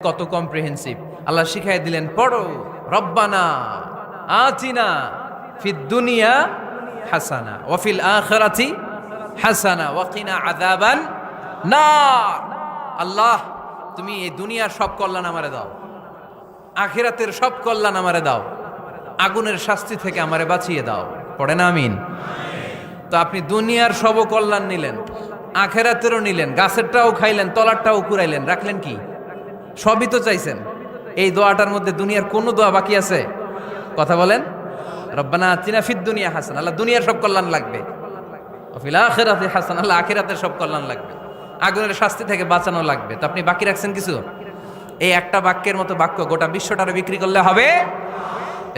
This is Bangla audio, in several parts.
কত কম্প্রিহেন্সিভ। আল্লাহ শিখাই দিলেন, পড়ো রব্বানা আতিনা ফিদ দুনিয়া হাসানা ওয়া ফিল আখিরাতি হাসানা ওয়া কিনা আযাবান নার। আল্লাহ, তুমি এই দুনিয়ার সব কল্যাণ আমারে দাও, আখিরাতের সব কল্যাণ আমারে দাও, আগুনের শাস্তি থেকে আমারে বাঁচিয়ে দাও। পড়েন আমিন। তো আপনি দুনিয়ার সব কল্যাণ নিলেন, আখিরাতেরও নিলেন, গাছেরটাও খাইলেন, তলারটাও কুড়াইলেন, রাখলেন কি? সবই তো চাইছেন। এই দোয়াটার মধ্যে দুনিয়ার কোনো দোয়া বাকি আছে? কথা বলেন। রব্বানা আতিনা ফিদ দুনিয়া হাসান, আল্লাহ দুনিয়ার সব কল্যাণ লাগবে। ওয়া ফিল আখিরাতি হাসান, আল্লাহ আখিরাতের সব কল্যাণ লাগবে, আগুনের শাস্তি থেকে বাঁচানো লাগবে। তো আপনি বাকি রাখছেন কিছু? এই একটা বাক্যের মতো বাক্য গোটা বিশ্বটারে বিক্রি করলে হবে?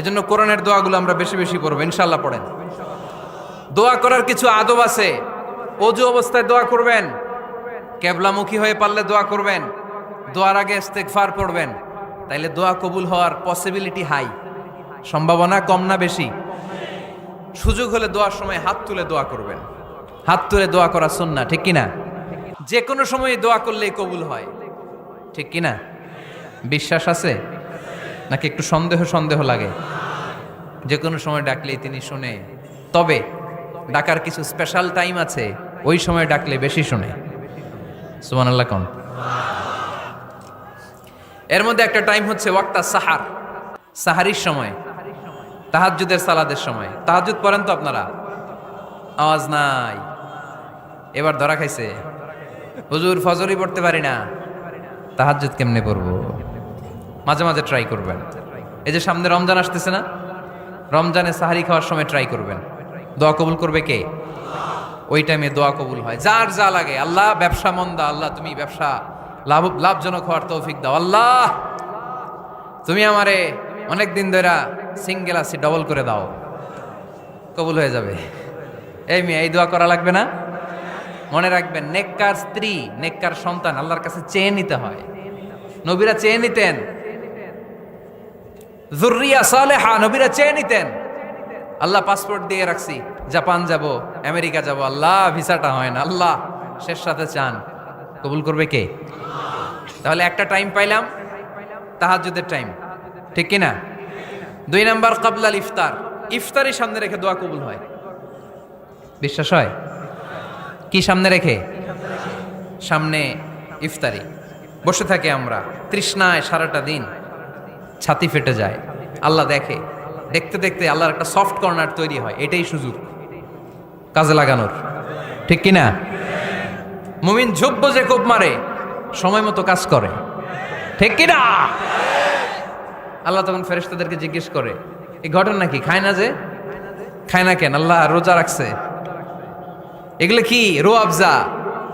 এজন্য কোরআনের দোয়াগুলো আমরা বেশি বেশি পড়বো, ইনশাআল্লাহ। পড়েন। দোয়া করার কিছু আদব আছে। ওযু অবস্থায় দোয়া করবেন, কিবলামুখী হয়ে পারলে দোয়া করবেন, দোয়ার আগে ইস্তেগফার পড়বেন, তাইলে দোয়া কবুল হওয়ার পসিবিলিটি হাই। সম্ভাবনা কম না বেশি? সুযোগ হলে দোয়ার সময় হাত তুলে দোয়া করবেন। হাত তুলে দোয়া করা সুন্নাহ, ঠিক কিনা? যে কোনো সময় দোয়া করলেই কবুল হয়, ঠিক কিনা? বিশ্বাস আছে নাকি একটু সন্দেহ সন্দেহ লাগে? যে কোনো সময় ডাকলেই তিনি শুনে, তবে ডাকার কিছু স্পেশাল টাইম আছে, ওই সময় ডাকলে বেশি শুনে। সুবহানাল্লাহ কোন? এর মধ্যে একটা টাইম হচ্ছে ওয়াক্তা সাহার, সাহারির সময়, তাহাজ্জুদের সালাদের সময়। তাহাজ্জুদ পড়েন তো আপনারা? আওয়াজ নাই, এবার ধরা খাইছে। হুজুর ফজরই পড়তে পারি না, তাহাজ্জুদ কেমনে পড়বো? মাঝে মাঝে ট্রাই করবেন। এই যে সামনে রমজান আসতেছে না, রমজানে সাহারি খাওয়ার সময় ট্রাই করবেন। দোয়া কবুল করবে কে? ওই টাইমে দোয়া কবুল হয়। যার যা লাগে, আল্লাহ ব্যবসা মন্দা, আল্লাহ তুমি ব্যবসা লাভজনক হওয়ার তৌফিক দাও, আল্লাহ তুমি আমারে অনেক দিন ধরে সিঙ্গেল আছি, ডবল করে দাও, কবুল হয়ে যাবে। এই মেয়ে, এই দোয়া করা লাগবে না? মনে রাখবেন, নেককার স্ত্রী, নেককার সন্তান আল্লাহর কাছে চেয়ে নিতে হয়। নবীরা চেয়ে নিতেন, যুররিয়া সালেহা নবীরা চেয়ে নিতেন। আল্লাহ পাসপোর্ট দিয়ে রাখছি, জাপান যাব, আমেরিকা যাব, আল্লাহ ভিসাটা হয় না, আল্লাহ শেষ সাথে চান, কবুল করবে কে? তাহলে একটা টাইম পাইলাম, তাহাজ্জুদের টাইম, ঠিক কিনা? 2 নাম্বার ক্বাবলাল ইফতার, ইফতারি সামনে রেখে দোয়া কবুল হয়। বিশ্বাস হয়? কি সামনে রেখে? সামনে ইফতারি। বসে থাকি আমরা তৃষ্ণায় সারাটা দিন, ছাতি ফেটে যায়। আল্লাহ দেখে, দেখতে দেখতে আল্লাহর একটা সফট কর্নার তৈরি হয়। এটাই সুযোগ কাজে লাগানোর, ঠিক কিনা? মুমিন ঝুব্ব যে কোপ মারে, সময় মতো কাজ করে, ঠিক কিনা? আল্লাহ তখন ফেরেশতাদেরকে জিজ্ঞেস করে, এই ঘটনা কি? খায় না যে? খায় না কেন? আল্লাহ রোজা রাখছে। এগুলো কি? রো আফজা,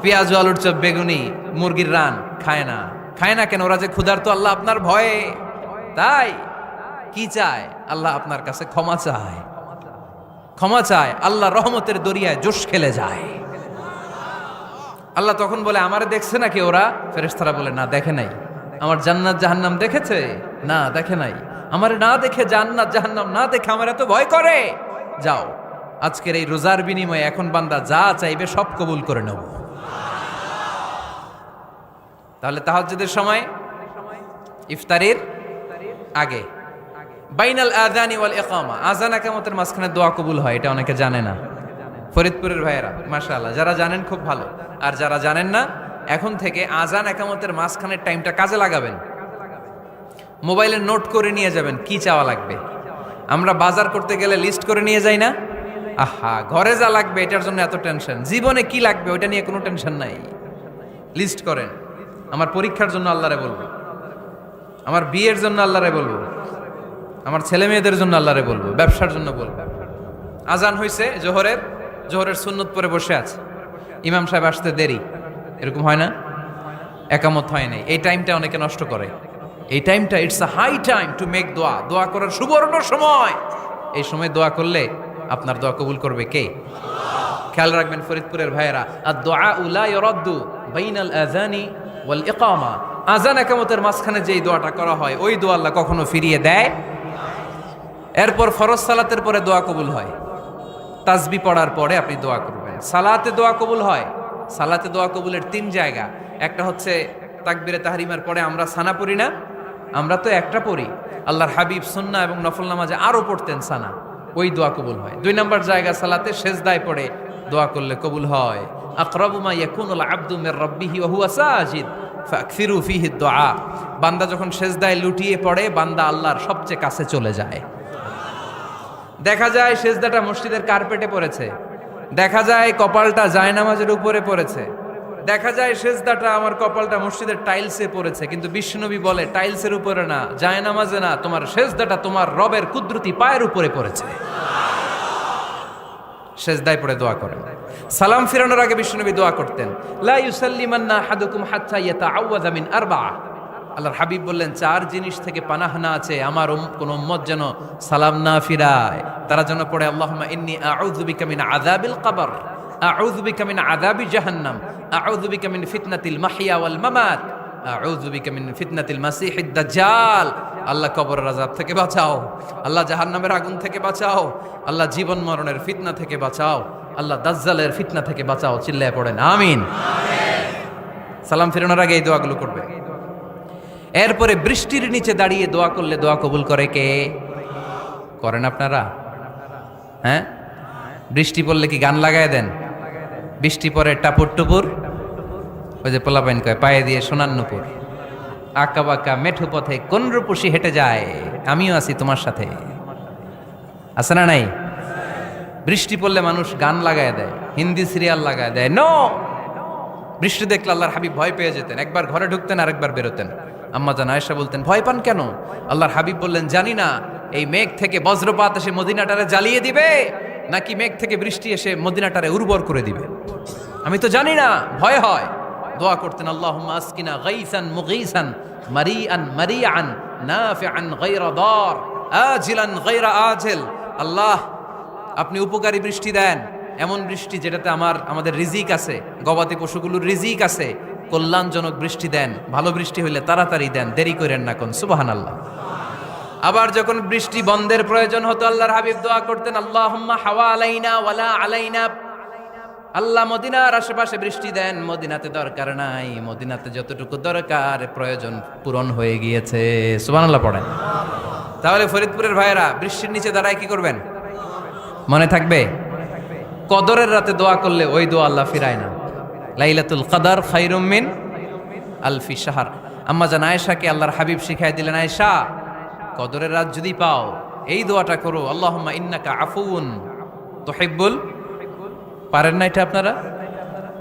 পেঁয়াজ, আলুর চপ, বেগুনি, মুরগির রান, খায় না। খায় না কেন? ওরা যে ক্ষুধার্ত, আল্লাহ আপনার ভয়ে। তাই কি চায়? আল্লাহ আপনার কাছে ক্ষমা চায়, ক্ষমা চায়। আল্লাহ রহমতের দরিয়ায় জোশ খেলে যায়। আল্লাহ তখন বলে, আমারে দেখছে নাকি ওরা? ফেরেশতারা বলে, না দেখে নাই। আমার জান্নাত জাহান্নাম দেখেছে? না দেখে নাই। আমারে না দেখে, জান্নাত জাহান্নাম না দেখে আমার এত ভয় করে? যাও, আজকের এই রোজার বিনিময়ে এখন বান্দা যা চাইবে সব কবুল করে নেব। তাহলে তাহাজ্জুদের সময়, ইফতারির আগে, বাইনাল আযানি ওয়াল ইকামা, আযান ইকামতের মাঝখানে দোয়া কবুল হয়। এটা অনেকে জানে না। ফরিদপুরের ভাইয়েরা মাশাআল্লাহ, যারা জানেন খুব ভালো, আর যারা জানেন না, এখন থেকে আযান ইকামতের মাঝখানের টাইমটা কাজে লাগাবেন। মোবাইলে নোট করে নিয়ে যাবেন কি চাওয়া লাগবে। আমরা বাজার করতে গেলে লিস্ট করে নিয়ে যাই না? আহা, ঘরে যা লাগবে এটার জন্য এত টেনশন, জীবনে কি লাগবে ওইটা নিয়ে কোনো টেনশন নাই। লিস্ট করেন। আমার পরীক্ষার জন্য আল্লাহরে বলবো, আমার বিয়ের জন্য আল্লাহরে বলবো, আমার ছেলে মেয়েদের জন্য আল্লাহরে বলবো, ব্যবসার জন্য বলবো। আজান হয়েছে জোহরের সুন্নত পরে বসে আছে, ইমাম সাহেব আসতে দেরি, এরকম হয় না? একামত হয় নাই, এই টাইমটা অনেকে নষ্ট করে। এই টাইমটা it's a high time to make দোয়া, দোয়া করার সুবর্ণ সময়। এই সময় দোয়া করলে আপনার দোয়া কবুল করবে কে? খেয়াল রাখবেন ফরিদপুরের ভাইয়েরা, আর দোয়া লা ইউরাদ্দু বাইনাল আযানি ওয়াল ইকামা, আযান ইকামতের মাঝখানে যেই দোয়াটা করা হয়, ওই দোয়া আল্লাহ কখনো ফিরিয়ে দেয়। এরপর ফরজ সালাতের পরে দোয়া কবুল হয়। তাসবিহ পড়ার পরে আপনি দোয়া করবেন। সালাতে দোয়া কবুল হয়। সালাতে দোয়া কবুলের 3 জায়গা। একটা হচ্ছে তাকবীরে তাহরিমার পরে আমরা সানা পড়ি না? আমরা তো একটা পড়ি। আল্লাহর হাবিব সুন্নাহ এবং নফল নামাজে আরো পড়তেন সানা, ওই দোয়া কবুল হয়। 2 নম্বর জায়গা সালাতে সেজদায় পড়ে দোয়া করলে কবুল হয়। আকরাবু মা ইয়াকুনুল আবদু মির রাব্বিহি ওয়া হুয়া সাজিদ ফাকসিরু ফিহি দুআ। বান্দা যখন সেজদায় লুটিয়ে পড়ে, বান্দা আল্লাহর সবচেয়ে কাছে চলে যায়। দেখা যায় সেজদাটা মসজিদের কার্পেটে পড়েছে, দেখা যায় কপালটা জায়নামাজের উপরে পড়েছে, দেখা যায় সেজদাটা আমার কপালটা মসজিদের টাইলসে পড়েছে, কিন্তু বিশ্বনবী বলে টাইলসের উপরে না, জায়নামাজে না, তোমার সেজদাটা তোমার রবের কুদরতি পায়ের উপরে পড়েছে। সেজদায় পড়ে দোয়া করেন। সালাম ফিরানোর আগে বিশ্বনবী দোয়া করতেন, লা ইউসাল্লিমান্না আহাদুকুম হাত্তা ইয়াতাআওয়াযা মিন আরবাআ। আল্লাহর হাবিব বললেন 4 জিনিস থেকে পানাহ না আছে আমার কোন উম্মত যেন সালাম না ফিরায়। তারা যেন পড়ে আল্লাহুম্মা ইন্নী আউযু বিকা মিন আযাবিল কবর, আউযু বিকা মিন আযাবি জাহান্নাম, আউযু বিকা মিন ফিতনাতিল মাহইয়া ওয়াল মামাত, আউযু বিকা মিন ফিতনাতিল মাসিহিদ দাজ্জাল। আল্লাহ কবরের আযাব থেকে বাঁচাও, আল্লাহ জাহান্নামের আগুন থেকে বাঁচাও, আল্লাহ জীবন মরণের ফিতনা থেকে বাঁচাও, আল্লাহ দাজ্জালের ফিতনা থেকে বাঁচাও। চিল্লায় পড়েন আমিন। সালাম ফিরানোর আগে এই দোয়াগুলো করবে। এরপরে বৃষ্টির নিচে দাঁড়িয়ে দোয়া করলে দোয়া কবুল করে কে? করেন আপনারা? হ্যাঁ, বৃষ্টি পড়লে কি গান লাগায় দেন? বৃষ্টি পরে টাপুর টুপুর, ওই যে পোলাপাইন কয় পায়ে দিয়ে সোনার নুপুর, আঁকা বাঁকা মেঠু পথে কোন রূপসী হেঁটে যায়, আমিও আছি তোমার সাথে, আছে না নাই? বৃষ্টি পড়লে মানুষ গান লাগায় দেয়, হিন্দি সিরিয়াল লাগায় দেয়। নো, বৃষ্টি দেখলে আল্লাহর হাবিব ভয় পেয়ে যেতেন, একবার ঘরে ঢুকতেন আরেকবার বেরোতেন। আম্মা জান আয়েশা বলতেন, ভয় পান কেন? আল্লাহর হাবিব বললেন, জানি না এই মেঘ থেকে বজ্রপাত এসে মদিনাটারে জ্বালিয়ে দিবে নাকি মেঘ থেকে বৃষ্টি এসে মদিনাটারে উর্বর করে দিবে, আমি তো জানি না, ভয় হয়। দোয়া করতেন, আল্লাহুম্মা আসকিনা গাইসান মুগীসান মারিআন মারিআন নাফিআন গায়রা দার আজিলান গায়রা আজিল। আল্লাহ, আপনি উপকারী বৃষ্টি দেন, এমন বৃষ্টি যেটাতে আমাদের রিজিক আছে, গবাদি পশুগুলোর রিজিক আছে, কল্যাণজনক বৃষ্টি দেন, ভালো বৃষ্টি হইলে তাড়াতাড়ি দেন, দেরি করেন না কোন। সুবহানাল্লাহ। আবার যখন বৃষ্টি বন্ধের প্রয়োজন হতো, আল্লাহর হাবিব দোয়া করতেন, আল্লাহুম্মা হাওয়া আলাইনা ওয়ালা আলাইনা। আল্লাহ মদিনার আশেপাশে বৃষ্টি দেন, মদিনাতে দরকার নাই, মদিনাতে যতটুকু দরকার প্রয়োজন পূরণ হয়ে গিয়েছে। সুবহানাল্লাহ পড়েন। তাহলে ফরিদপুরের ভাইয়েরা বৃষ্টির নিচে দাঁড়ায় কি করবেন? মনে থাকবে, কদরের রাতে দোয়া করলে ওই দোয়া আল্লাহ ফিরায় না। লাইলাতুল কদর খায়রুম মিন আলফি শাহর। আম্মা জান আয়েশাকে আল্লাহর হাবিব শিখাই দিলেন, আয়েশা, কদরের রাত যদি পাও এই দোয়াটা করো, আল্লাহুম্মা ইন্নাকা আফুউন তুহিব্বুল। পারেন না এটা? আপনারা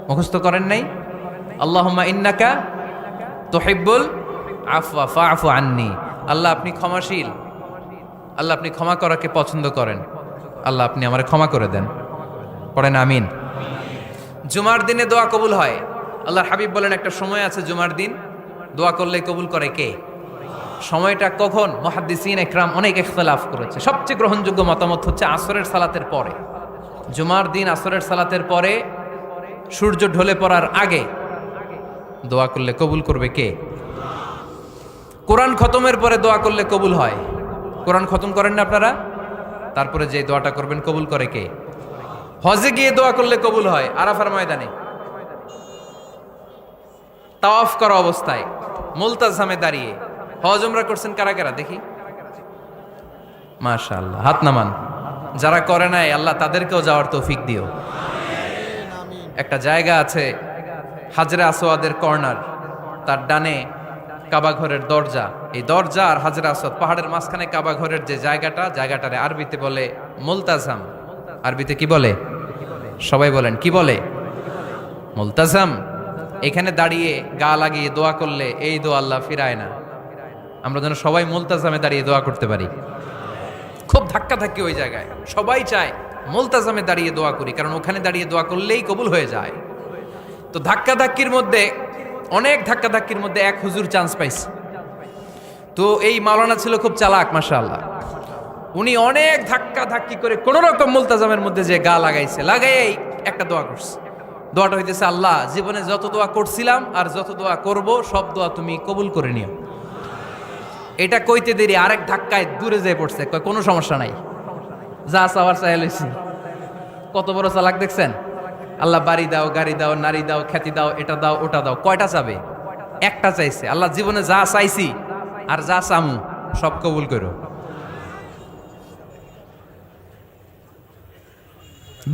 মুখস্থ করেন নাই? আল্লাহুম্মা ইন্নাকা তুহিব্বুল আফওয়া ফাআফু আন্নি। আল্লাহ আপনি ক্ষমাশীল, আল্লাহ আপনি ক্ষমা করাকে পছন্দ করেন, আল্লাহ আপনি আমারে ক্ষমা করে দেন। পড়েন আমিন। জুমার দিনে দোয়া কবুল হয়। আল্লাহর হাবিব বলেন, একটা সময় আছে জুমার দিন দোয়া করলে কবুল করে কে? সময়টা কখন? মুহাদ্দিসিন ইকরাম অনেক ইখতিলাফ করেছে। সবচেয়ে গ্রহণযোগ্য মতামত হচ্ছে আসরের সালাতের পরে। জুমার দিন আসরের সালাতের পরে সূর্য ঢলে পড়ার আগে দোয়া করলে কবুল করবে কে? কোরআন খতমের পরে দোয়া করলে কবুল হয়। কোরআন খতম করেন না আপনারা? তারপরে যে দোয়াটা করবেন কবুল করে কে? হজে গিয়ে দোয়া করলে কবুল হয়। আরাফার ময়দানে তাওয়াফ করা অবস্থায় মুলতাজামে দাঁড়িয়ে। হজ উমরা করছেন কারা কারা দেখি? মাশাআল্লাহ, হাত নামান। যারা করে নাই আল্লাহ তাদেরকেও যাওয়ার তৌফিক দিও। একটা জায়গা আছে হাজরে আসওয়াদের কর্নার, তার ডানে কাবা ঘরের দরজা। এই দরজা আর হাজরে আসওয়াদ, পাহাড়ের মাঝখানে কাবা ঘরের যে জায়গাটারে আরবিতে বলে মুলতাজাম। আরবিতে কি বলে? সবাই বলেন, কি বলে? মুলতাজাম। এখানে দাঁড়িয়ে গা লাগিয়ে দোয়া করলে এই দোয়া আল্লাহ ফিরায় না। আমরা যেন সবাই মুলতাজামে দাঁড়িয়ে দোয়া করতে পারি। খুব ধাক্কা ধাক্কি ওই জায়গায়, সবাই চায় মুলতাজামে দাঁড়িয়ে দোয়া করি, কারণ ওখানে দাঁড়িয়ে দোয়া করলেই কবুল হয়ে যায়। তো ধাক্কা ধাক্কির মধ্যে, অনেক ধাক্কা ধাক্কির মধ্যে এক হুজুর চান্স পাইছে। তো এই মাওলানা ছিল খুব চালাক, মাশাআল্লাহ। উনি অনেক ধাক্কা ধাক্কি করে কোন রকম মুলতাজামের মধ্যে যে গা লাগাইছে, লাগাই একটা দোয়া করছে। দোয়াটা হইতেছে, আল্লাহ জীবনে যত দোয়া করছিলাম আর যত দোয়া করব সব দোয়া তুমি কবুল করে নিও। এটা কইতে দেরি আরেক ধাক্কায় দূরে যেয়ে পড়ছে, কয় কোনো সমস্যা নাই, যা চাওয়ার চাই লইছি। কত বড় চালাক দেখছেন? আল্লাহ বাড়ি দাও, গাড়ি দাও, নারী দাও, খ্যাতি দাও, এটা দাও, ওটা দাও, কয়টা চাবে? একটা চাইছে, আল্লাহ জীবনে যা চাইছি আর যা চামু সব কবুল করো।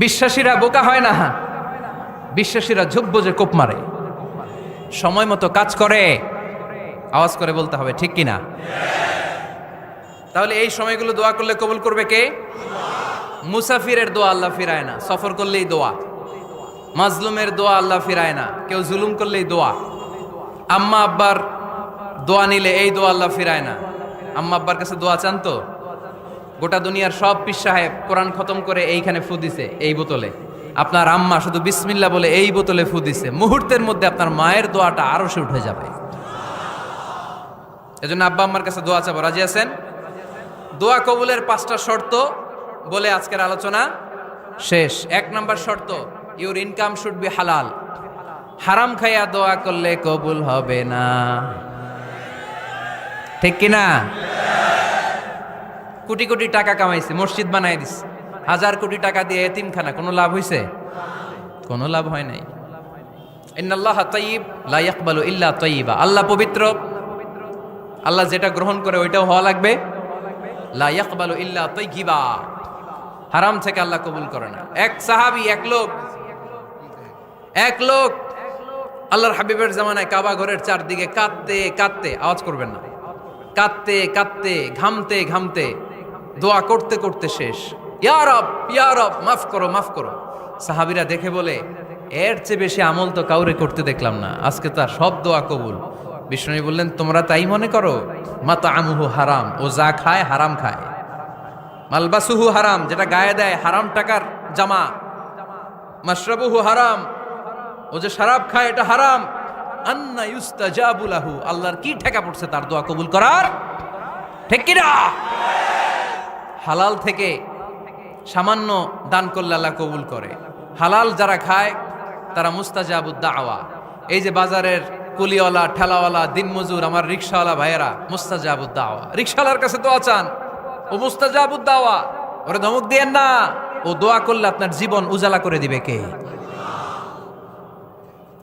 বিশ্বাসীরা বোকা হয় না, বিশ্বাসীরা ঝুব্ব যে কোপ মারে, সময় মতো কাজ করে। আওয়াজ করে বলতে হবে ঠিক কিনা? তাহলে এই সময়গুলো দোয়া করলে কবুল করবে কে? মুসাফিরের দোয়া আল্লাহ ফিরায় না, সফর করলেই দোয়া। মাজলুমের দোয়া আল্লাহ ফিরায় না, কেউ জুলুম করলেই দোয়া। আম্মা আব্বার দোয়া নিলে এই দোয়া আল্লাহ ফিরায় না। আম্মা আব্বার কাছে দোয়া চান তো? গোটা দুনিয়ার সব পীর সাহেব কোরআন খতম করে এইখানে ফু দিছে এই বোতলে, আপনার আম্মা শুধু বিসমিল্লাহ বলে এই বোতলে ফু দিছে, মুহূর্তের মধ্যে আপনার মায়ের দোয়াটা আরো সে উঠে যাবে। এজন্য আব্বা আম্মার কাছে দোয়া চাবো, রাজি আছেন? দোয়া কবুলের 5টা শর্ত বলে আজকের আলোচনা শেষ। 1 নাম্বার শর্ত, ইউর ইনকাম শুড বি হালাল। হারাম খাইয়া দোয়া করলে কবুল হবে না, ঠিক কিনা? কোটি কোটি টাকা কামাইছে, মসজিদ বানাই দিছে, 1000 কোটি টাকা দিয়ে এতিমখানা, কোনো লাভ হইছে? কোনো লাভ হয় নাই। ইন্নাল্লাহা তাইয়্যিব লা ইয়াকবালু ইল্লা তাইয়্যিবা। আল্লাহ পবিত্র, আল্লাহ যেটা গ্রহণ করে ওইটাও হওয়া লাগবে। লা ইয়াকবালু ইল্লা তাইয়্যিবা, হারাম থেকে আল্লাহ কবুল করে না। এক সাহাবী, এক লোক আল্লাহর হাবিবের জামানায় কাবা ঘরের চারদিকে কাঁদতে কাঁদতে, আওয়াজ করবেন না, কাঁদতে কাঁদতে, ঘামতে ঘামতে, দোয়া করতে করতে শেষ। ইয়া রব, ইয়া রব, মাফ করো, মাফ করো। সাহাবীরা দেখে বলে, এর চেয়ে বেশি আমল তো কাউরে করতে দেখলাম না, আজকে তার সব দোয়া কবুল। বিষ্ণু বললেন, তোমরা তাই মনে করো? মাতআমুহু হারাম, ও যা খায় হারাম খায়। মালবাসুহু হারাম, যেটা গায়ে দেয় হারাম টাকার জামা। মাশরাবুহু হারাম, ও যে শরাব খায় এটা হারাম। আন্না ইউস্তাজাবু লাহু, আল্লাহর কি ঠেকা পড়ছে তার দোয়া কবুল করার, ঠিক কি না? হালাল থেকে সামান্য দান করলে আল্লাহ কবুল করে। হালাল যারা খায় তারা মুস্তাজাবুদ দাওয়া। এই যে বাজারের কুলিওয়ালা, ঠেলাওয়ালা, দিনমজুর, আমার রিকশাওয়ালা ভাইয়েরা, মুস্তাজাবুদ দাওয়া। রিকশাওয়ালার কাছে দোয়া চান, ও মুস্তাজাবুদ দাওয়া, ওরে ধমক দিয়েন না। ও দোয়া করলে আপনার জীবন উজালা করে দিবে কে?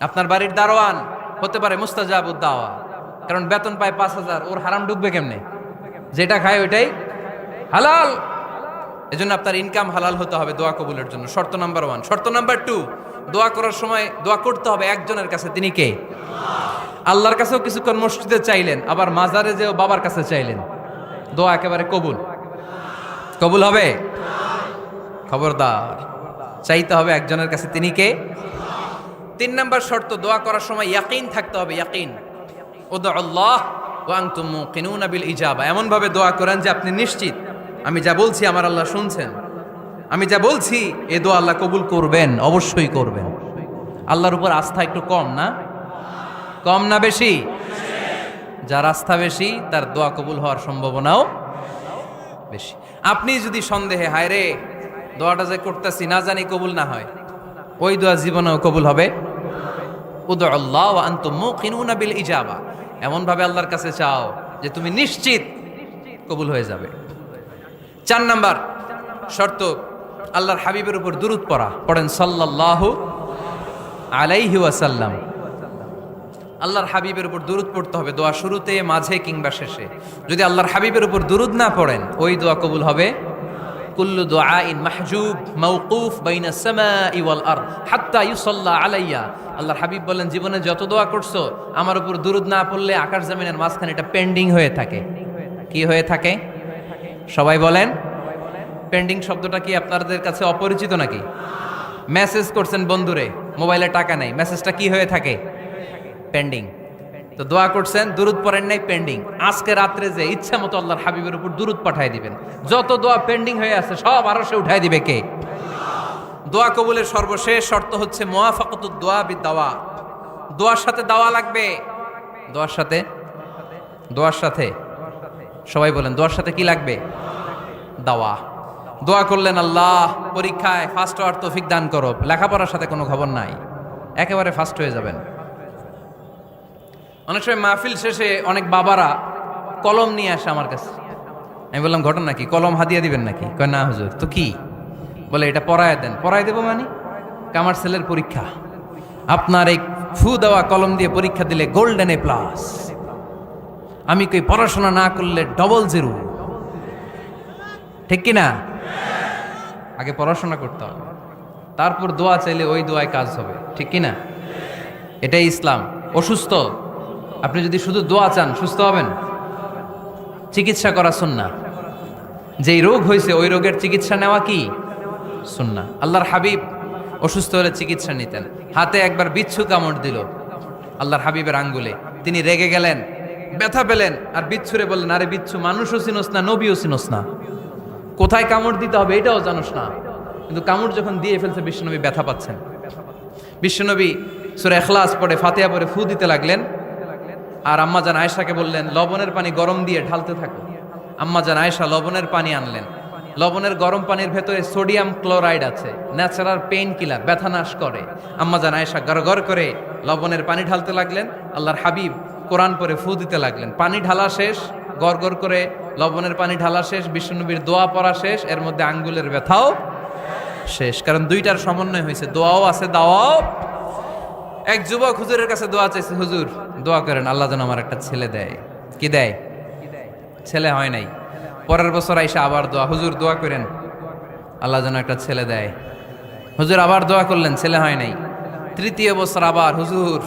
আপনার বাড়ির দারোয়ান হতে পারে মুস্তাজাবুদ দাওয়া, কারণ বেতন পায় 5000, ওর হারাম ঢুকবে কেমনে? যেটা খায় ওইটাই হালাল। এজন্য আপনার ইনকাম হালাল হতে হবে দোয়া কবুলের জন্য। শর্ত নাম্বার 1। শর্ত নাম্বার 2, দোয়া করার সময় দোয়া করতে হবে একজনের কাছে, তিনি কে? আল্লাহর কাছেও কিছুক্ষণ মসজিদে চাইলেন, আবার মাজারে যেও বাবার কাছে চাইলেন, দোয়া একেবারে কবুল। কবুল হবে? খবরদার, চাইতে হবে একজনের কাছে, তিনি কে? 3 নাম্বার শর্ত, দোয়া করার সময় ইয়াকিন থাকতে হবে। ইয়াকিন, উদউল্লাহ ওয়া আনতুম মুকিনুনা বিল ইজাবা। এমন ভাবে দোয়া করেন যে আপনি নিশ্চিত, আমি যা বলছি আমার আল্লাহ শুনছেন, আমি যা বলছি এ দোয়া আল্লাহ কবুল করবেন, অবশ্যই করবেন। আল্লাহর উপর আস্থা একটু কম না? কম না বেশি? যার আস্থা বেশি তার দোয়া কবুল হওয়ার সম্ভাবনাও বেশি। আপনি যদি সন্দেহে, হায় রে দোয়াটা যে করতেছি না জানি কবুল না হয়, ওই দোয়া জীবনেও কবুল হবে। উদউল্লাহ ওয়া আনতুম মুকিনুনা বিল ইজাবা, এমন ভাবে আল্লাহর কাছে চাও যে তুমি নিশ্চিত কবুল হয়ে যাবে। 4 নাম্বার শর্ত, আল্লাহর হাবিবের উপর দুরূদ পড়া। পড়েন সাল্লাল্লাহু আলাইহি ওয়াসাল্লাম। আল্লাহর হাবিবের উপর দুরূদ পড়তে হবে দোয়া শুরুতে, মাঝে কিংবা শেষে। যদি আল্লাহর হাবিবের উপর দুরূদ না পড়েন, ওই দোয়া কবুল হবে। কুল্লু দুআইন মাহজুব মাওকুফ বাইনা সামাই ওয়াল আরদ হাত্তা ইউসাল্লা আলাইয়া। আল্লাহর হাবিব বলেন, জীবনে যত দোয়া করছো আমার উপর দুরূদ না পড়লে আকাশ জমিনের মাঝখানে এটা পেন্ডিং হয়ে থাকে। কি হয়ে থাকে? সবাই বলেন। পেন্ডিং শব্দটা কি আপনাদের কাছে অপরিচিত নাকি? মেসেজ করছেন বন্ধুরে, মোবাইলে টাকা নেই, মেসেজটা কি হয়ে থাকে? পেন্ডিং। তো দোয়া করছেন, দুরূদ পড়েন নাই, পেন্ডিং। আজকে রাত্রে যে ইচ্ছা মতো আল্লাহর হাবিবের উপর দুরূদ পাঠায় দিবেন, যত দোয়া পেন্ডিং হয়ে আছে সব আরো সে উঠায় দিবে কে? দোয়া কবুলের সর্বশেষ শর্ত হচ্ছে মুওয়াফাকাতুদ দোয়া বিদ-দাওয়া। দোয়ার সাথে দাওয়া লাগবে। দোয়ার সাথে সবাই বলেন, দোয়ার সাথে কি লাগবে? দাওয়া। দোয়া করলেন, আল্লাহ পরীক্ষায় ফার্স্ট হওয়ার তৌফিক দান করো, লেখাপড়ার সাথে কোনো খবর নাই, একেবারে ফার্স্ট হয়ে যাবেন। অনেক সময় মাহফিল শেষে অনেক বাবারা কলম নিয়ে আসে আমার কাছে। আমি বললাম, ঘটনা কি? কলম হাদিয়া দিবেন নাকি? কয় না হুজুর। তো কি? বলে এটা পড়ায় দেন। পড়ায় দেবো মানে? আমার ছেলের পরীক্ষা, আপনার এই ফু দেওয়া কলম দিয়ে পরীক্ষা দিলে গোল্ডেন A+। আমি কই পড়াশোনা না করলে ডবল জিরো, ঠিক কিনা? আগে পড়াশোনা করতে হবে, তারপর দোয়া চাইলে ওই দোয়ায় কাজ হবে, ঠিক কিনা? এটাই ইসলাম। অসুস্থ আপনি যদি শুধু দোয়া চান সুস্থ হবেন? চিকিৎসা করা সুন্নাহ। যেই রোগ হয়েছে ওই রোগের চিকিৎসা নেওয়া কি সুন্নাহ। আল্লাহর হাবিব অসুস্থ হলে চিকিৎসা নিতেন। হাতে একবার বিচ্ছু কামড় দিল আল্লাহর হাবিবের আঙ্গুলে, তিনি রেগে গেলেন, ব্যথা পেলেন, আর বিচ্ছুরে বললেন, আরে বিচ্ছু, মানুষও চিনোস না, নবীও চিনোস না, কোথায় কামড় দিতে হবে এটাও জানোস না। কিন্তু কামড় যখন দিয়ে ফেলছে বিশ্বনবী ব্যথা পাচ্ছেন। বিশ্বনবী সূরা ইখলাস পড়ে ফাতিহা পড়ে ফু দিতে লাগলেন, আর আম্মাজান আয়েশাকে বললেন লবণের পানি গরম দিয়ে ঢালতে থাকো। আম্মাজান আয়েশা লবণের পানি আনলেন। লবণের গরম পানির ভেতরে সোডিয়াম ক্লোরাইড আছে, ন্যাচারাল পেইন কিলার, ব্যথা নাশ করে। আম্মাজান আয়েশা গড়গড় করে লবণের পানি ঢালতে লাগলেন, আল্লাহর হাবিব কোরআন পড়ে ফু দিতে লাগলেন। পানি ঢালা শেষ, গড়গড় করে লবণের পানি ঢালা শেষ, বিশ্বনবীর দোয়া পড়া শেষ, এর মধ্যে আঙ্গুলের ব্যথাও শেষ। কারণ দুইটার সমন্বয় হয়েছে, দোয়াও আছে দাওয়াও। এক যুবক হুজুরের কাছে দোয়া চাইছে, হুজুর দোয়া করেন আল্লাহ যেন আমার একটা ছেলে দেয়। কি দেয়? ছেলে হয় নাই। পরের বছর আইসা আবার দোয়া, হুজুর দোয়া করেন আল্লাহ যেন একটা ছেলে দেয়। হুজুর আবার দোয়া করলেন, ছেলে হয় নাই। তৃতীয় বছর আবার, হুজুর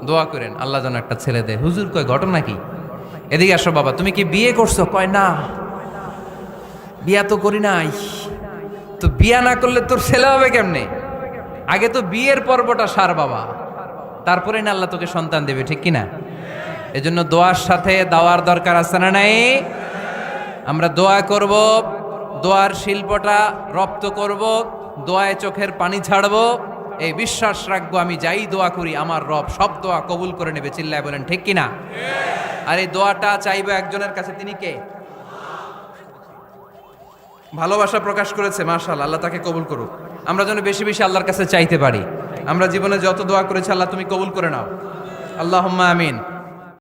দোয়া করেন আল্লাহ যেন একটা ছেলে দেয়। হুজুর কয় ঘটনা কি? এদিকে আসো বাবা, তুমি কি বিয়ে করছো? কয় না, বিয়া তো করি নাই। তো বিয়া না করলে তোর ছেলে হবে কেমনে? আগে তো বিয়ের পর্বটা সার বাবা, তারপরে না আল্লাহ তোকে সন্তান দেবে, ঠিক কিনা? এজন্য দোয়ার সাথে দাওয়ার দরকার আছে না নাই? আমরা দোয়া করব, দোয়ার শিল্পটা রপ্ত করব, দোয়ায় চোখের পানি ছাড়বো, এই বিশ্বাস রাখবো আমি যাই দোয়া করি আমার রব সব দোয়া কবুল করে নেবে। চিল্লায় বলেন ঠিক কিনা? আর এই দোয়াটা চাইবো একজনের কাছে, তিনি কে? ভালোবাসা প্রকাশ করেছে, মাশাআল্লাহ, আল্লাহ তাকে কবুল করুক। আমরা যেন বেশি বেশি আল্লাহর কাছে চাইতে পারি। আমরা জীবনে যত দোয়া করেছি আল্লাহ তুমি কবুল করে নাও, আল্লাহুম্মা আমিন।